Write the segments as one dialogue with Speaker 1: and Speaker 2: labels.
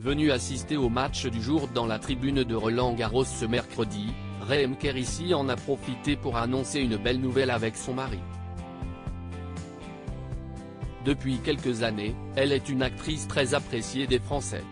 Speaker 1: Venu assister au match du jour dans la tribune de Roland-Garros ce mercredi, Reem Kérissi en a profité pour annoncer une belle nouvelle avec son mari. Depuis quelques années, elle est une actrice très appréciée des Français.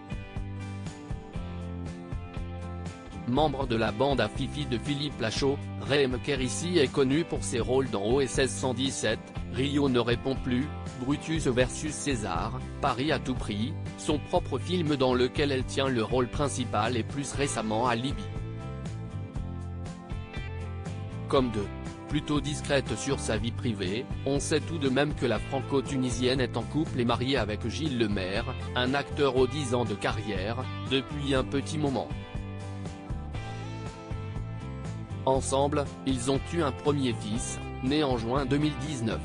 Speaker 1: Membre de la bande à Fifi de Philippe Lachaud, Reem Kérissi est connue pour ses rôles dans OSS 117, Rio ne répond plus, Brutus vs César, Paris à tout prix, son propre film dans lequel elle tient le rôle principal et plus récemment Alibi. Comme plutôt discrète sur sa vie privée, on sait tout de même que la franco-tunisienne est en couple et mariée avec Gilles Lemaire, un acteur aux 10 ans de carrière, depuis un petit moment. Ensemble, ils ont eu un premier fils, né en juin 2019.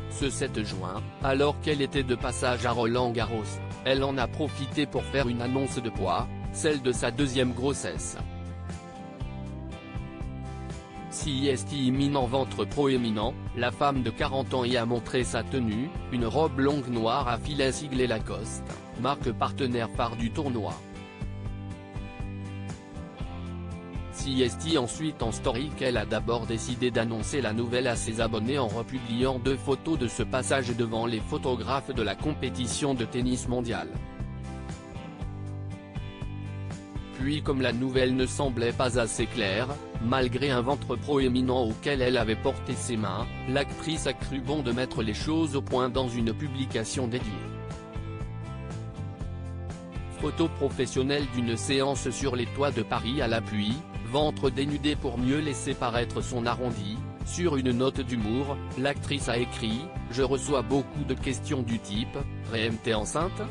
Speaker 1: Ce 7 juin, alors qu'elle était de passage à Roland-Garros, elle en a profité pour faire une annonce de poids, celle de sa deuxième grossesse. CIST imminent ventre proéminent, la femme de 40 ans y a montré sa tenue, une robe longue noire à filets siglés Lacoste, marque partenaire phare du tournoi. CIST ensuite en story qu'elle a d'abord décidé d'annoncer la nouvelle à ses abonnés en republiant 2 photos de ce passage devant les photographes de la compétition de tennis mondial. Puis comme la nouvelle ne semblait pas assez claire, malgré un ventre proéminent auquel elle avait porté ses mains, l'actrice a cru bon de mettre les choses au point dans une publication dédiée. Photo professionnelle d'une séance sur les toits de Paris à la pluie, ventre dénudé pour mieux laisser paraître son arrondi. Sur une note d'humour, l'actrice a écrit « Je reçois beaucoup de questions du type « Reem t'es enceinte ?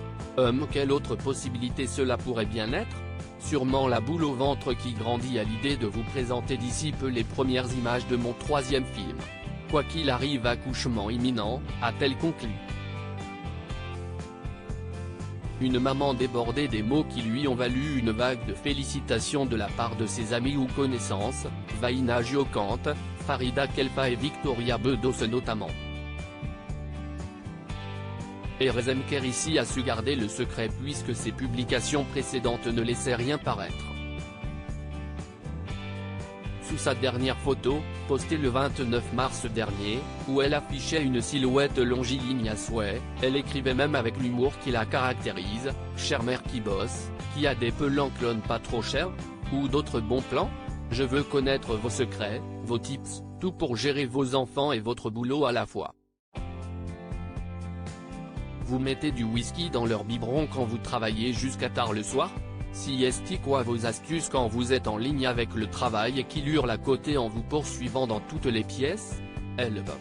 Speaker 1: Quelle autre possibilité cela pourrait bien être ? Sûrement la boule au ventre qui grandit à l'idée de vous présenter d'ici peu les premières images de mon 3e film. Quoi qu'il arrive, accouchement imminent », a-t-elle conclu. Une maman débordée des mots qui lui ont valu une vague de félicitations de la part de ses amis ou connaissances, Vaina Giocante, Farida Kelfa et Victoria Bedos notamment. Et Reem Kérissi a su garder le secret puisque ses publications précédentes ne laissaient rien paraître. Sous sa dernière photo, postée le 29 mars dernier, où elle affichait une silhouette longiligne à souhait, elle écrivait même avec l'humour qui la caractérise « Chère mère qui bosse, qui a des pelants clones pas trop chers ? Ou d'autres bons plans ? Je veux connaître vos secrets, vos tips, tout pour gérer vos enfants et votre boulot à la fois. Vous mettez du whisky dans leur biberon quand vous travaillez jusqu'à tard le soir ? CIST quoi vos astuces quand vous êtes en ligne avec le travail et qu'il hurle à côté en vous poursuivant dans toutes les pièces ? Elle va.